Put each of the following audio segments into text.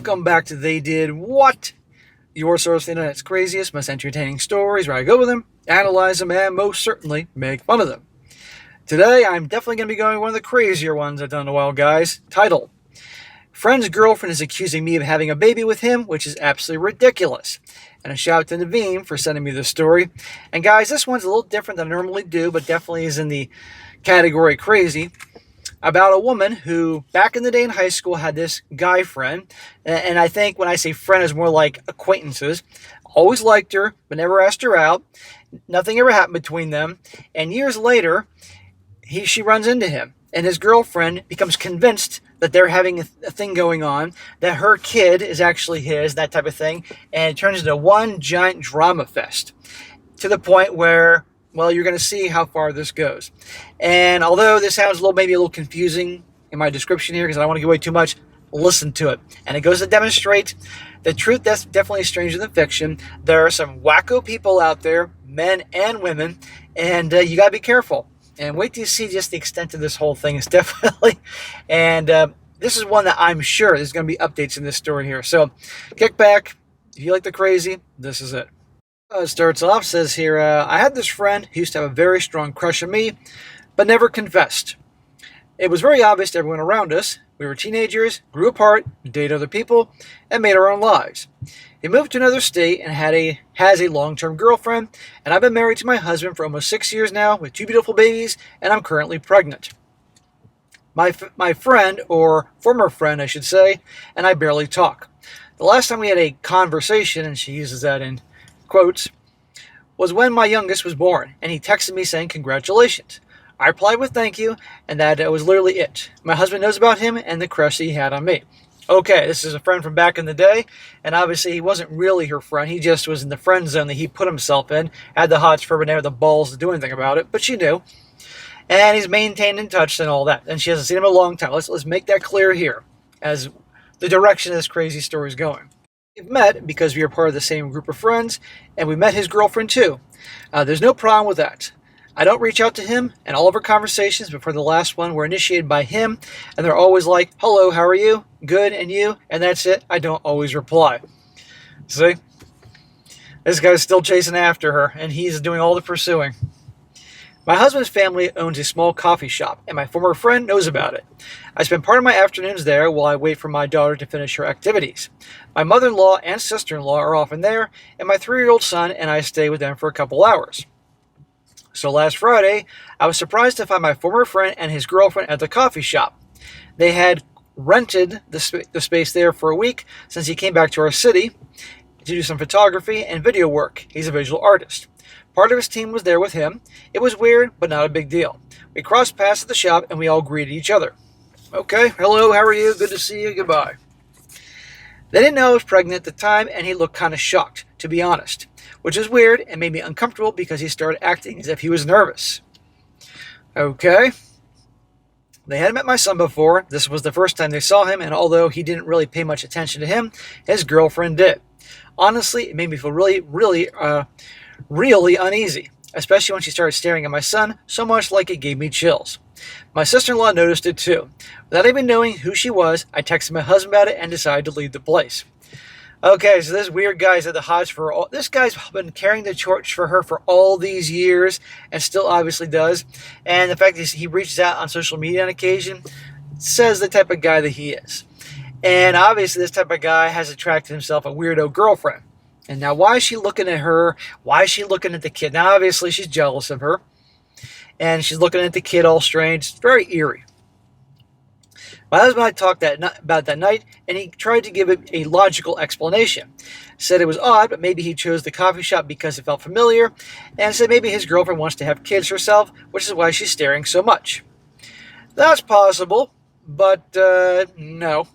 Welcome back to They Did What? Your source for the internet's craziest, most entertaining stories, where I go with them, analyze them, and most certainly make fun of them. Today, I'm definitely going to be going with one of the crazier ones I've done in a while, guys. Title: Friend's girlfriend is accusing me of having a baby with him, which is absolutely ridiculous. And a shout out to Naveen for sending me this story. And guys, this one's a little different than I normally do, but definitely is in the category crazy. About a woman who, back in the day in high school, had this guy friend. And I think when I say friend, is more like acquaintances. Always liked her, but never asked her out. Nothing ever happened between them. And years later, she runs into him. And his girlfriend becomes convinced that they're having a thing going on, that her kid is actually his, that type of thing. And it turns into one giant drama fest. To the point where, well, you're going to see how far this goes. And although this sounds maybe a little confusing in my description here, because I don't want to give away too much, listen to it. And it goes to demonstrate the truth that's definitely stranger than fiction. There are some wacko people out there, men and women, and you got to be careful. And wait till you see just the extent of this whole thing is definitely. And this is one that I'm sure there's going to be updates in this story here. So kick back. If you like the crazy, this is it. It starts off, says here, I had this friend who used to have a very strong crush on me, but never confessed. It was very obvious to everyone around us. We were teenagers, grew apart, dated other people, and made our own lives. He moved to another state and has a long-term girlfriend, and I've been married to my husband for almost 6 years now with 2 beautiful babies, and I'm currently pregnant. My friend, or former friend I should say, and I barely talk. The last time we had a conversation, and she uses that in quotes, was when my youngest was born, and he texted me saying congratulations. I replied with thank you, and that was literally it. My husband knows about him and the crush that he had on me. Okay, this is a friend from back in the day, and obviously he wasn't really her friend. He just was in the friend zone that he put himself in, had the hots for her, but never the balls to do anything about it, but she knew. And he's maintained in touch and all that, and she hasn't seen him in a long time. Let's make that clear here, as the direction of this crazy story is going. We've met because we are part of the same group of friends, and we met his girlfriend too. There's no problem with that. I don't reach out to him, and all of our conversations before the last one were initiated by him, and they're always like, hello, how are you? Good, and you? And that's it. I don't always reply. See? This guy's still chasing after her, and he's doing all the pursuing. My husband's family owns a small coffee shop, and my former friend knows about it. I spend part of my afternoons there while I wait for my daughter to finish her activities. My mother-in-law and sister-in-law are often there, and my 3-year-old son and I stay with them for a couple hours. So last Friday, I was surprised to find my former friend and his girlfriend at the coffee shop. They had rented the space there for a week since he came back to our city to do some photography and video work. He's a visual artist. Part of his team was there with him. It was weird, but not a big deal. We crossed paths at the shop and we all greeted each other. Okay, hello, how are you? Good to see you, goodbye. They didn't know I was pregnant at the time, and he looked kind of shocked, to be honest, which was weird and made me uncomfortable because he started acting as if he was nervous. Okay. They hadn't met my son before. This was the first time they saw him, and although he didn't really pay much attention to him, his girlfriend did. Honestly, it made me feel really uneasy, especially when she started staring at my son so much like it gave me chills. My sister-in-law noticed it too. Without even knowing who she was, I texted my husband about it and decided to leave the place. Okay, so this weird guy's at the hots for all. This guy's been carrying the torch for her for all these years, and still obviously does. And the fact that he reaches out on social media on occasion says the type of guy that he is. And obviously, this type of guy has attracted himself a weirdo girlfriend. And now, why is she looking at her? Why is she looking at the kid? Now, obviously, she's jealous of her. And she's looking at the kid all strange. It's very eerie. My husband and I talked about that night, and he tried to give it a logical explanation. Said it was odd, but maybe he chose the coffee shop because it felt familiar, and said maybe his girlfriend wants to have kids herself, which is why she's staring so much. That's possible, but no.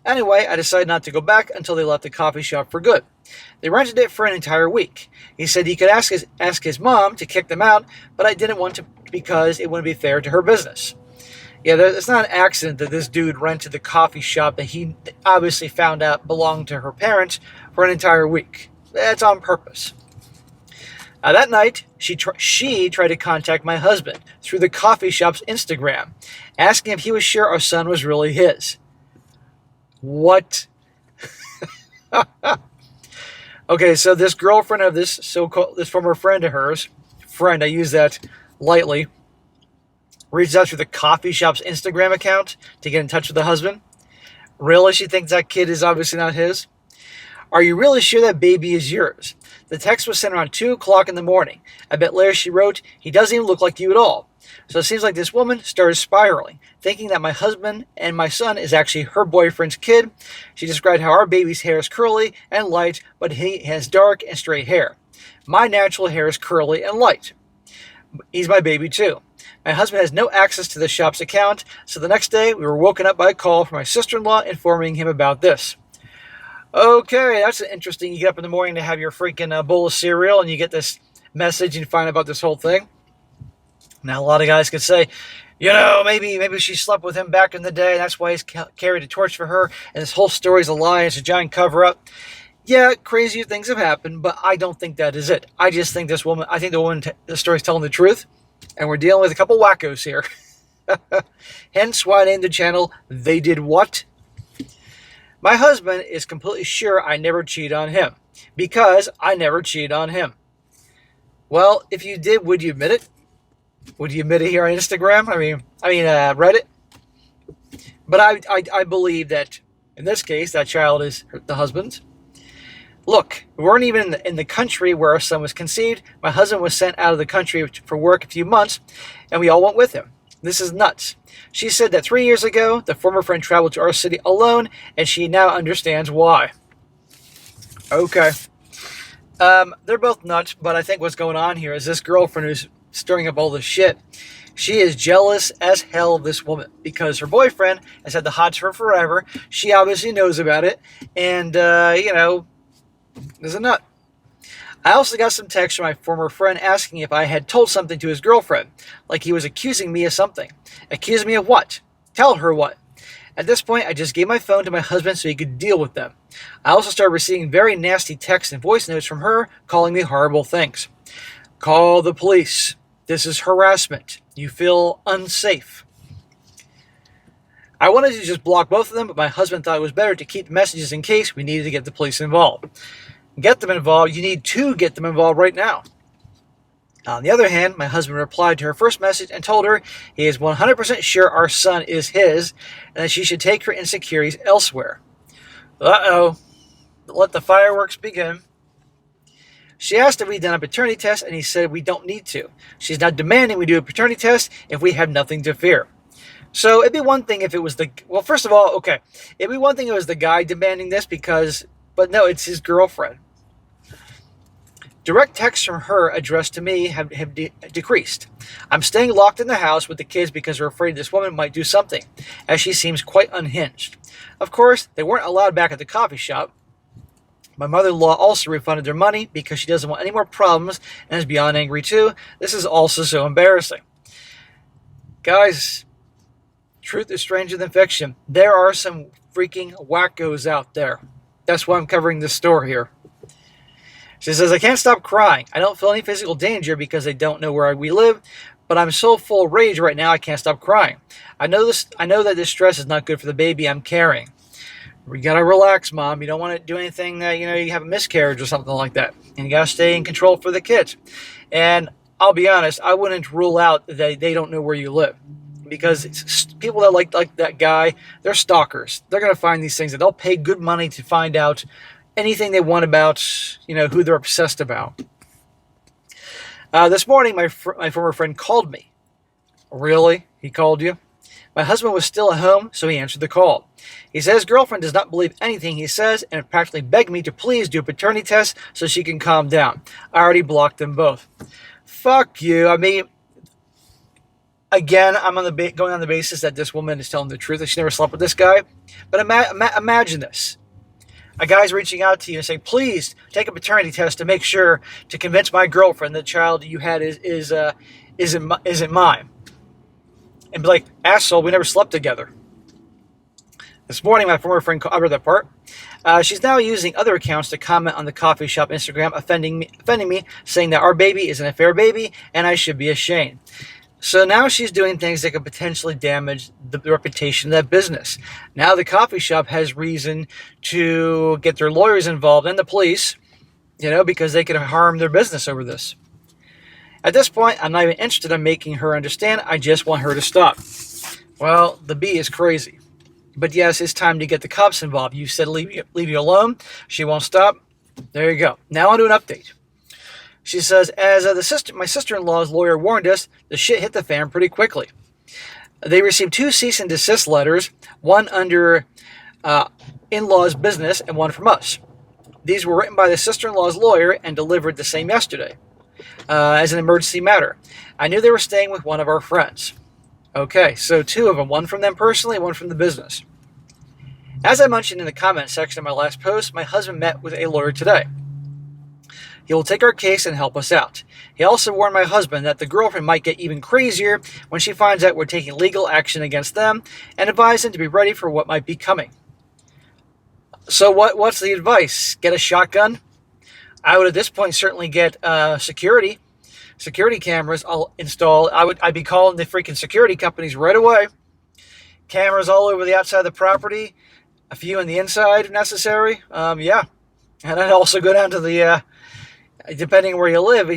Anyway, I decided not to go back until they left the coffee shop for good. They rented it for an entire week. He said he could ask his mom to kick them out, but I didn't want to because it wouldn't be fair to her business. Yeah, it's not an accident that this dude rented the coffee shop that he obviously found out belonged to her parents for an entire week. That's on purpose. That night, she tried to contact my husband through the coffee shop's Instagram, asking if he was sure our son was really his. What? Okay, so this girlfriend of this this former friend of hers, I use that lightly, reaches out through the coffee shop's Instagram account to get in touch with the husband. Really? She thinks that kid is obviously not his? Are you really sure that baby is yours? The text was sent around 2 o'clock in the morning. A bit later she wrote, he doesn't even look like you at all. So it seems like this woman started spiraling, thinking that my husband and my son is actually her boyfriend's kid. She described how our baby's hair is curly and light, but he has dark and straight hair. My natural hair is curly and light. He's my baby too. My husband has no access to the shop's account, so the next day we were woken up by a call from my sister-in-law informing him about this. Okay, that's interesting. You get up in the morning to have your freaking bowl of cereal and you get this message and you find out about this whole thing. Now, a lot of guys could say, maybe she slept with him back in the day and that's why he's carried a torch for her and this whole story's a lie, it's a giant cover-up. Yeah, crazier things have happened, but I don't think that is it. I just think the story's telling the truth, and we're dealing with a couple wackos here. Hence why I named the channel, They Did What? My husband is completely sure I never cheat on him, because I never cheat on him. Well, if you did, would you admit it? Would you admit it here on Instagram? I mean, Reddit? But I believe that, in this case, that child is the husband's. Look, we weren't even in the country where our son was conceived. My husband was sent out of the country for work a few months, and we all went with him. This is nuts. She said that 3 years ago, the former friend traveled to our city alone, and she now understands why. Okay. They're both nuts, but I think what's going on here is this girlfriend who's stirring up all this shit, she is jealous as hell of this woman because her boyfriend has had the hots for her forever. She obviously knows about it, and, is a nut. I also got some text from my former friend asking if I had told something to his girlfriend, like he was accusing me of something. Accusing me of what? Tell her what. At this point, I just gave my phone to my husband so he could deal with them. I also started receiving very nasty texts and voice notes from her calling me horrible things. Call the police. This is harassment. You feel unsafe. I wanted to just block both of them, but my husband thought it was better to keep the messages in case we needed to get the police involved. Get them involved. You need to get them involved right now. On the other hand, my husband replied to her first message and told her he is 100% sure our son is his and that she should take her insecurities elsewhere. Uh-oh. Let the fireworks begin. She asked if we'd done a paternity test and he said we don't need to. She's not demanding we do a paternity test if we have nothing to fear. So it'd be one thing if it was first of all, okay. It'd be one thing if it was the guy demanding this but no, it's his girlfriend. Direct texts from her addressed to me have decreased. I'm staying locked in the house with the kids because we're afraid this woman might do something, as she seems quite unhinged. Of course, they weren't allowed back at the coffee shop. My mother-in-law also refunded their money because she doesn't want any more problems and is beyond angry too. This is also so embarrassing. Guys, truth is stranger than fiction. There are some freaking wackos out there. That's why I'm covering this story here. She says, I can't stop crying. I don't feel any physical danger because they don't know where we live, but I'm so full of rage right now I can't stop crying. I know that this stress is not good for the baby I'm carrying. You gotta relax, Mom. You don't want to do anything that, you have a miscarriage or something like that. And you gotta stay in control for the kids. And I'll be honest, I wouldn't rule out that they don't know where you live. Because people that like that guy, they're stalkers. They're gonna find these things and they'll pay good money to find out anything they want about, who they're obsessed about. This morning, my former friend called me. Really? He called you? My husband was still at home, so he answered the call. He said his girlfriend does not believe anything he says and practically begged me to please do a paternity test so she can calm down. I already blocked them both. Fuck you. I mean, again, I'm going on the basis that this woman is telling the truth, that she never slept with this guy. But imagine this. A guy's reaching out to you and saying, please take a paternity test to make sure to convince my girlfriend the child you had isn't mine. And be like, asshole, we never slept together. This morning, my former friend, I read that part. She's now using other accounts to comment on the coffee shop Instagram, offending me, saying that our baby is an affair baby and I should be ashamed. So now she's doing things that could potentially damage the reputation of that business. Now the coffee shop has reason to get their lawyers involved and the police, because they could harm their business over this. At this point, I'm not even interested in making her understand. I just want her to stop. Well, the bee is crazy. But yes, it's time to get the cops involved. You said leave you alone. She won't stop. There you go. Now on to an update. She says, as my sister-in-law's lawyer warned us, the shit hit the fan pretty quickly. They received 2 cease and desist letters, one under in-law's business and one from us. These were written by the sister-in-law's lawyer and delivered the same yesterday as an emergency matter. I knew they were staying with one of our friends. Okay, so 2 of them, one from them personally, one from the business. As I mentioned in the comment section of my last post, my husband met with a lawyer today. He will take our case and help us out. He also warned my husband that the girlfriend might get even crazier when she finds out we're taking legal action against them, and advised him to be ready for what might be coming. So what's the advice? Get a shotgun? I would at this point certainly get security cameras. I'll install. I'd be calling the freaking security companies right away. Cameras all over the outside of the property, a few on the inside if necessary. Yeah, and I'd also go down to the depending where you live.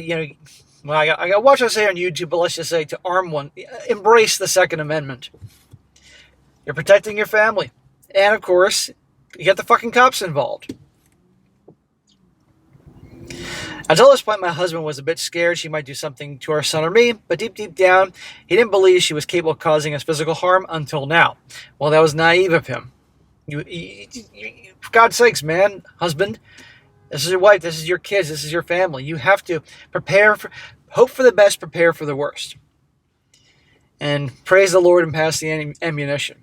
Well, I got watch us say on YouTube, but let's just say to arm one, embrace the Second Amendment. You're protecting your family, and of course, you get the fucking cops involved. Until this point, my husband was a bit scared she might do something to our son or me, but deep down, he didn't believe she was capable of causing us physical harm until now. Well, that was naive of him. For God's sakes, man, husband, this is your wife, this is your kids, this is your family. You have to hope for the best, prepare for the worst. And praise the Lord and pass the ammunition.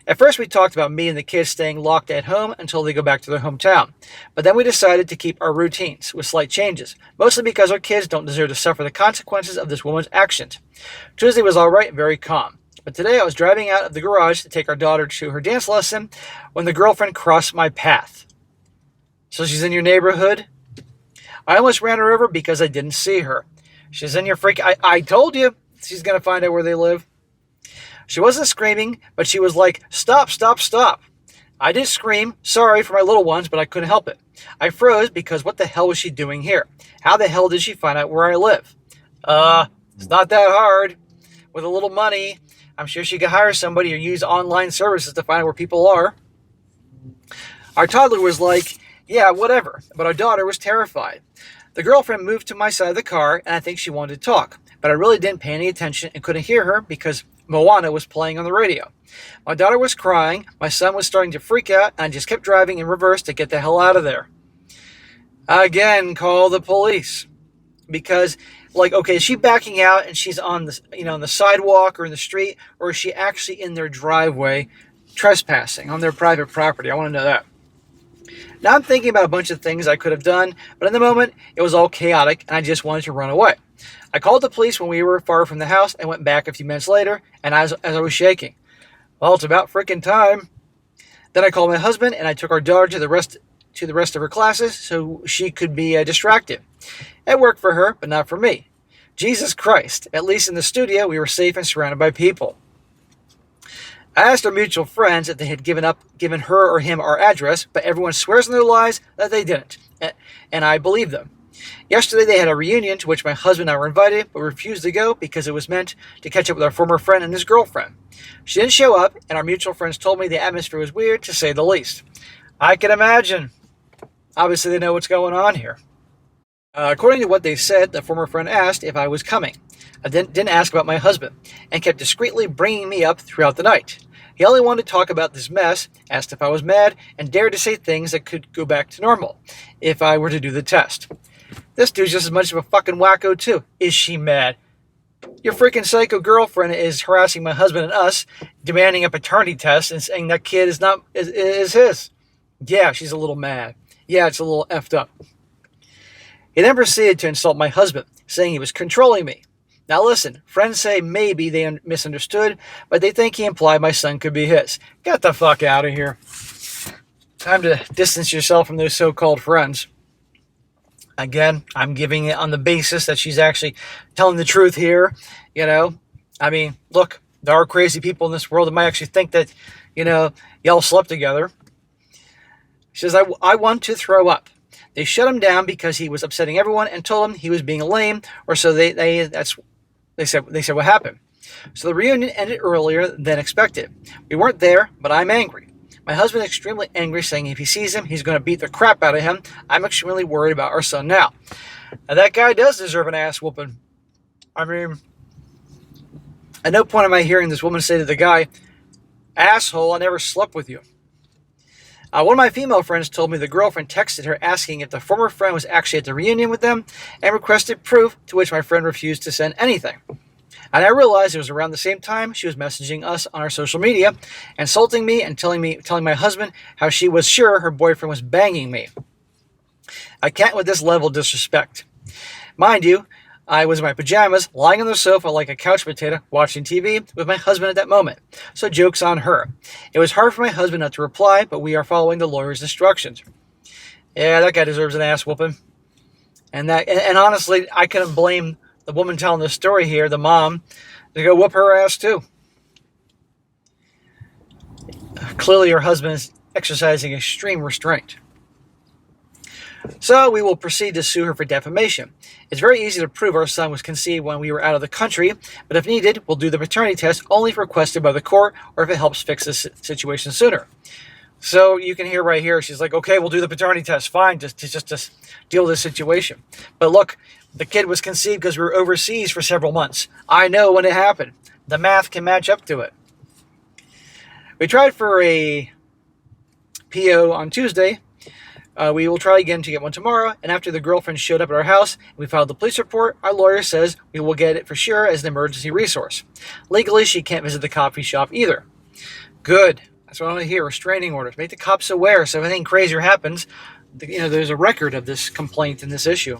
At first, we talked about me and the kids staying locked at home until they go back to their hometown. But then we decided to keep our routines with slight changes, mostly because our kids don't deserve to suffer the consequences of this woman's actions. Tuesday was all right, very calm. But today I was driving out of the garage to take our daughter to her dance lesson when the girlfriend crossed my path. So she's in your neighborhood? I almost ran her over because I didn't see her. She's in your I told you she's going to find out where they live. She wasn't screaming, but she was like, stop, stop, stop. I did scream, sorry for my little ones, but I couldn't help it. I froze because what the hell was she doing here? How the hell did she find out where I live? It's not that hard. With a little money, I'm sure she could hire somebody or use online services to find out where people are. Our toddler was like, yeah, whatever, but our daughter was terrified. The girlfriend moved to my side of the car, and I think she wanted to talk, but I really didn't pay any attention and couldn't hear her because Moana was playing on the radio. My daughter was crying, my son was starting to freak out, and I just kept driving in reverse to get the hell out of there. Again, call the police. Because, okay, is she backing out and she's on the, on the sidewalk or in the street, or is she actually in their driveway trespassing on their private property? I want to know that. Now I'm thinking about a bunch of things I could have done, but in the moment, it was all chaotic, and I just wanted to run away. I called the police when we were far from the house and went back a few minutes later, and as I was shaking. Well, it's about freaking time. Then I called my husband, and I took our daughter to the rest of her classes so she could be distracted. It worked for her, but not for me. Jesus Christ, at least in the studio, we were safe and surrounded by people. I asked our mutual friends if they had given her or him our address, but everyone swears on their lies that they didn't, and I believe them. Yesterday they had a reunion to which my husband and I were invited, but refused to go because it was meant to catch up with our former friend and his girlfriend. She didn't show up, and our mutual friends told me the atmosphere was weird, to say the least. I can imagine. Obviously they know what's going on here. According to what they said, the former friend asked if I was coming. I didn't ask about my husband, and kept discreetly bringing me up throughout the night. He only wanted to talk about this mess, asked if I was mad, and dared to say things that could go back to normal if I were to do the test. This dude's just as much of a fucking wacko too. Is she mad? Your freaking psycho girlfriend is harassing my husband and us, demanding a paternity test and saying that kid is his. Yeah, she's a little mad. Yeah, it's a little effed up. He then proceeded to insult my husband, saying he was controlling me. Now listen, friends say maybe they misunderstood, but they think he implied my son could be his. Get the fuck out of here. Time to distance yourself from those so-called friends. Again, I'm giving it on the basis that she's actually telling the truth here. I mean, look, there are crazy people in this world that might actually think that, y'all slept together. She says, I want to throw up. They shut him down because he was upsetting everyone and told him he was being lame, or so they said what happened. So the reunion ended earlier than expected. We weren't there, but I'm angry. My husband is extremely angry, saying if he sees him, he's going to beat the crap out of him. I'm extremely worried about our son now. Now that guy does deserve an ass whooping. I mean, at no point am I hearing this woman say to the guy, asshole, I never slept with you. One of my female friends told me the girlfriend texted her asking if the former friend was actually at the reunion with them and requested proof, to which my friend refused to send anything. And I realized it was around the same time she was messaging us on our social media, insulting me and telling my husband how she was sure her boyfriend was banging me. I can't with this level of disrespect. Mind you, I was in my pajamas, lying on the sofa like a couch potato, watching TV with my husband at that moment. So joke's on her. It was hard for my husband not to reply, but we are following the lawyer's instructions. Yeah, that guy deserves an ass whooping. And honestly, I couldn't blame the woman telling the story here, the mom, to go whoop her ass too. Clearly her husband is exercising extreme restraint. So we will proceed to sue her for defamation. It's very easy to prove our son was conceived when we were out of the country, but if needed, we'll do the paternity test only if requested by the court or if it helps fix this situation sooner. So you can hear right here, she's like, okay, we'll do the paternity test, fine, just deal with this situation. But look, the kid was conceived because we were overseas for several months. I know when it happened. The math can match up to it. We tried for a PO on Tuesday. We will try again to get one tomorrow, and after the girlfriend showed up at our house and we filed the police report, our lawyer says we will get it for sure as an emergency resource. Legally, she can't visit the coffee shop either. Good. That's what I want to hear, restraining orders. Make the cops aware so if anything crazier happens, there's a record of this complaint and this issue.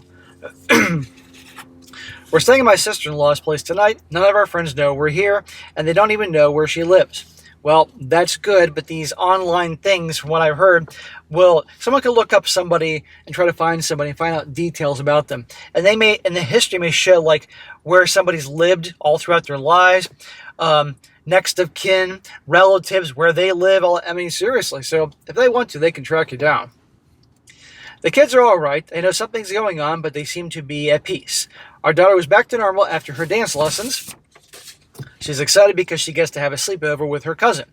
We're staying at my sister-in-law's place tonight. None of our friends know we're here, and they don't even know where she lives. Well, that's good, but these online things, from what I've heard, someone can look up somebody and try to find somebody and find out details about them. And the history may show like where somebody's lived all throughout their lives, next of kin, relatives, where they live. Seriously. So if they want to, they can track you down. The kids are all right. They know something's going on, but they seem to be at peace. Our daughter was back to normal after her dance lessons. She's excited because she gets to have a sleepover with her cousin.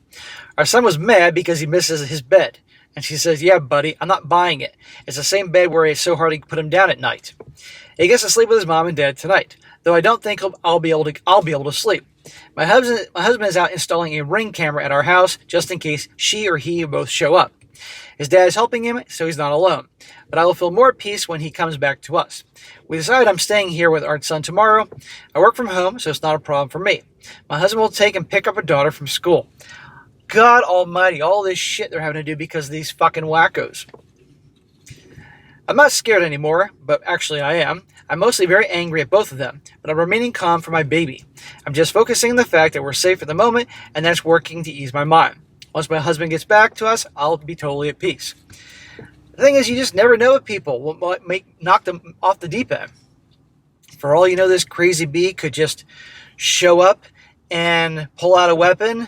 Our son was mad because he misses his bed. And she says, yeah, buddy, I'm not buying it. It's the same bed where it's so hard to put him down at night. He gets to sleep with his mom and dad tonight, though I don't think I'll be able to sleep. My husband is out installing a Ring camera at our house just in case she or he both show up. His dad is helping him, so he's not alone. But I will feel more at peace when he comes back to us. We decided I'm staying here with our son tomorrow. I work from home, so it's not a problem for me. My husband will take and pick up a daughter from school. God almighty, all this shit they're having to do because of these fucking wackos. I'm not scared anymore, but actually I am. I'm mostly very angry at both of them, but I'm remaining calm for my baby. I'm just focusing on the fact that we're safe at the moment, and that's working to ease my mind. Once my husband gets back to us, I'll be totally at peace. The thing is, you just never know if people will knock them off the deep end. For all you know, this crazy bee could just show up and pull out a weapon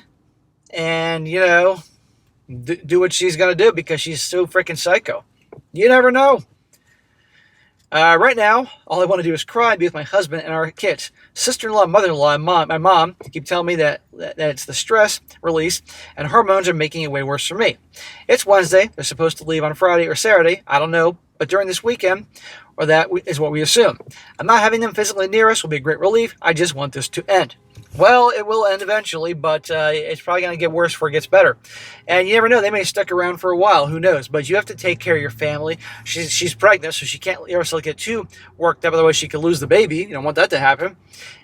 and, do what she's going to do because she's so freaking psycho. You never know. Right now, all I want to do is cry and be with my husband and our kids. Sister-in-law, mother-in-law, and my mom keep telling me that it's the stress release and hormones are making it way worse for me. It's Wednesday. They're supposed to leave on Friday or Saturday. I don't know. But during this weekend, or that is what we assume. I'm not having them physically near us will be a great relief. I just want this to end. Well, it will end eventually, but it's probably going to get worse before it gets better. And you never know. They may stick around for a while. Who knows? But you have to take care of your family. She's pregnant, so she can't get too worked up. Otherwise, she could lose the baby. You don't want that to happen.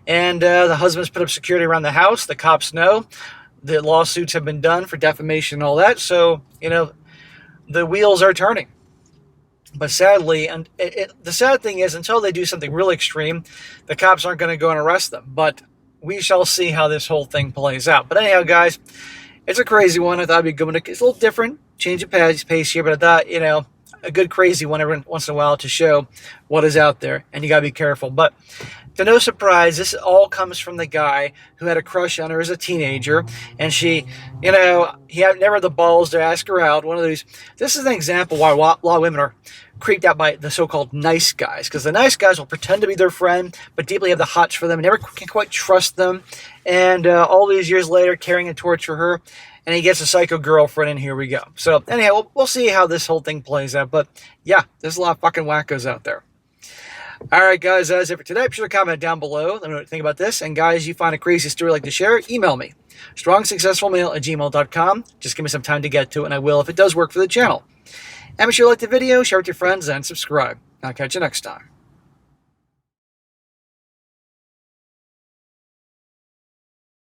And the husband's put up security around the house. The cops know. The lawsuits have been done for defamation and all that. So, the wheels are turning. But sadly, and the sad thing is, until they do something really extreme, the cops aren't going to go and arrest them. But we shall see how this whole thing plays out. But anyhow, guys, it's a crazy one. I thought it'd be good. It's a little different, change of pace here. But I thought, a good crazy one every once in a while to show what is out there, and you gotta be careful. But to no surprise, this all comes from the guy who had a crush on her as a teenager, and she, he had never had the balls to ask her out. One of these. This is an example why a lot of women are creeped out by the so-called nice guys, because the nice guys will pretend to be their friend, but deeply have the hots for them, and never can quite trust them. And all these years later, carrying a torch for her, and he gets a psycho girlfriend, and here we go. So anyhow, we'll see how this whole thing plays out. But yeah, there's a lot of fucking wackos out there. Alright guys, that's it for today. Be sure to comment down below. Let me know what you think about this. And guys, you find a crazy story like to share, email me. strongsuccessfulmale@gmail.com. Just give me some time to get to it, and I will if it does work for the channel. And be sure to like the video, share it with your friends, and subscribe. I'll catch you next time.